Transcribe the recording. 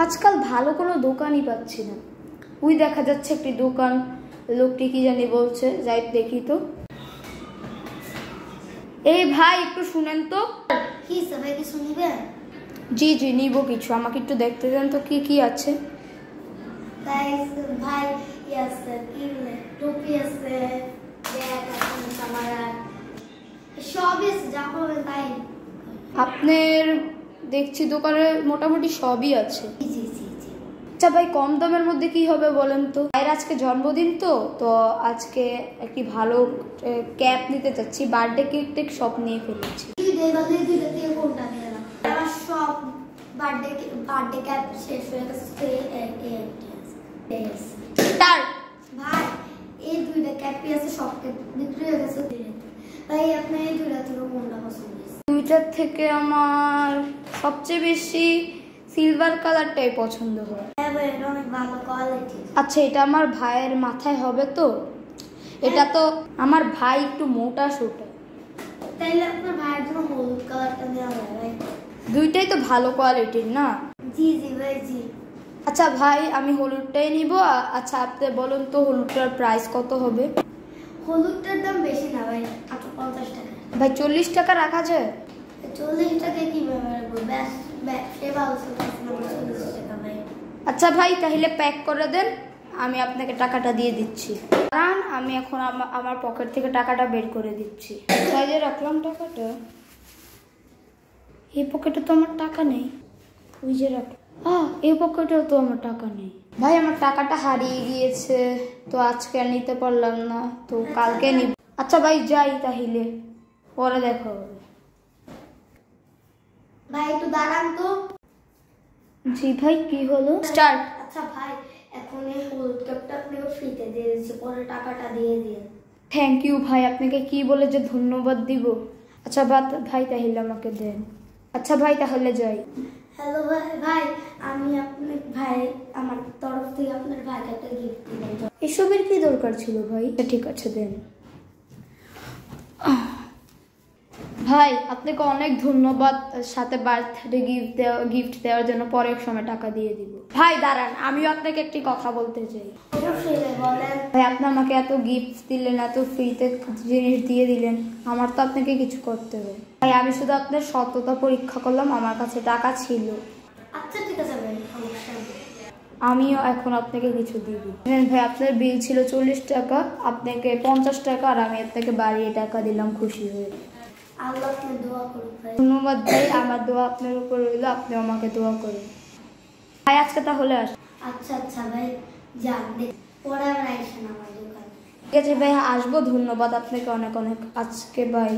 আজকাল ভালো কোনো দোকানই পাচ্ছি না। ওই দেখা যাচ্ছে একটি দোকান, লোকটি কি জানি বলছে, যাই দেখি তো। এই ভাই একটু শুনেন তো। কি সবাই কি শুনবে? জি জি নিব কিছু, আমাকে একটু দেখতে দেন তো কি কি আছে। গাইস ভাই আছে কি টুপি আছে, ব্যাগ আছে, ক্যামেরা সবই যা হবে তাই। আপনার দেখছি দোকানে মোটামুটি সবই আছে। জি জি জি। আচ্ছা ভাই, কম দামের মধ্যে কি হবে বলেন তো? ভাইয়ের আজকে জন্মদিন তো, তো আজকে একটি ভালো ক্যাপ নিতে চাচ্ছি, বার্থডে কেক টেক সব নিয়ে ফেলেছি। কোনটা নিয়ে না আমার সব বার্থডে ক্যাপ শেষ হয়ে গেছে। তার ভাই এই দুইটা ক্যাপই আছে, সব ক্যাপ বিক্রি হয়ে গেছে। ভাই আপনি এই দুইটা থেকে কোনটা পছন্দ হয়েছে? দুইটার থেকে আমার সবচেয়ে বেশি সিলভার কালারটাই পছন্দ হয়। হ্যাঁ ভাই, এটা অনেক ভালো কোয়ালিটি। আচ্ছা, এটা আমার ভাইয়ের মাথায় হবে তো? এটা তো আমার ভাই একটু মোটা সোটা। তাইলে আপনার ভাইয়ের জন্য হলুদ কালারটা নেওয়া যায় ভাই। দুইটাই তো ভালো কোয়ালিটির না? জি জি ভাই জি। আচ্ছা ভাই, আমি হলুদটাই নিব। আচ্ছা আপনি বলুন তো হলুদটার প্রাইস কত হবে? হলুদটার দাম বেশি না ভাই, 50 টাকা। ভাই 40 টাকা রাখা যায়? 40 টাকা কিভাবে রাখবো? সে ভালো টাকা ভাই। আচ্ছা ভাই, তাহলে প্যাক করে দেন, আমি আপনাকে টাকাটা দিয়ে দিচ্ছি। কারণ আমি এখন আমার পকেট থেকে টাকাটা বের করে দিচ্ছি। তাই যে রাখলাম টাকাটা, এই পকেটে তো আমার টাকা নেই। ওই যে রাখলাম, এই পকেটেও তো আমার টাকা নেই। ভাই আমার টাকাটা হারিয়ে গিয়েছে, তো আজকে আর নিতে পারলাম না, তো কালকে নিব। আচ্ছা ভাই যাই তাহলে, পরে দেখা হবে। ভাই একটু দাঁড়ান তো। জি ভাই, কি হলো? স্টার্ট। আচ্ছা ভাই, এখন এই হলুদ কাপটা আপনাকে ফ্রিতে দিয়ে দিচ্ছি, পরে টাকাটা দিয়ে দিন। থ্যাংক ইউ ভাই, আপনাকে কি বলে যে ধন্যবাদ দিব। আচ্ছা ভাই তাহলে আমাকে দেন। আচ্ছা ভাই তাহলে যাই। হ্যালো ভাই, ভাই আমি আপনার ভাই, আমার তরফ থেকে আপনার ভাইকে একটা গিফট দিলাম। এসবের কি দরকার ছিল ভাই? ঠিক আছে দেন। ভাই আপনাকে অনেক ধন্যবাদ, সাথে বার্থডে গিফট দেওয়ার জন্য। পরে এক সময় টাকা দিয়ে দিব। ভাই দাঁড়ান, আমিও আপনাকে একটি কথা বলতে চাই। ভাই আপনি আমাকে এত গিফট দিলেন, এত ফ্রিতে জিনিস দিয়ে দিলেন, আমার তো আপনাকে কিছু করতে হবে। ভাই আমি শুধু আপনার সততা পরীক্ষা করলাম, আমার কাছে টাকা ছিল। আচ্ছা ঠিক আছে ভাই, আমিও এখন আপনাকে কিছু দিব। ভাই আপনার বিল ছিল 40 টাকা, আপনাকে 50 টাকা, আর আমি আপনাকে বাড়িয়ে টাকা দিলাম খুশি হয়ে। আল্লাহ আপনার দোয়া করুন ভাই। ধন্যবাদ ভাই, আমার দোয়া আপনার উপর রইল, আপনি আমাকে দোয়া করুন। ভাই আজকে তাহলে আস। আচ্ছা আচ্ছা ভাই, যান পরে আবার আইসেন আমার দোকানে। ঠিক আছে ভাই, আসবো। ধন্যবাদ আপনাকে অনেক অনেক। আজকে বাই।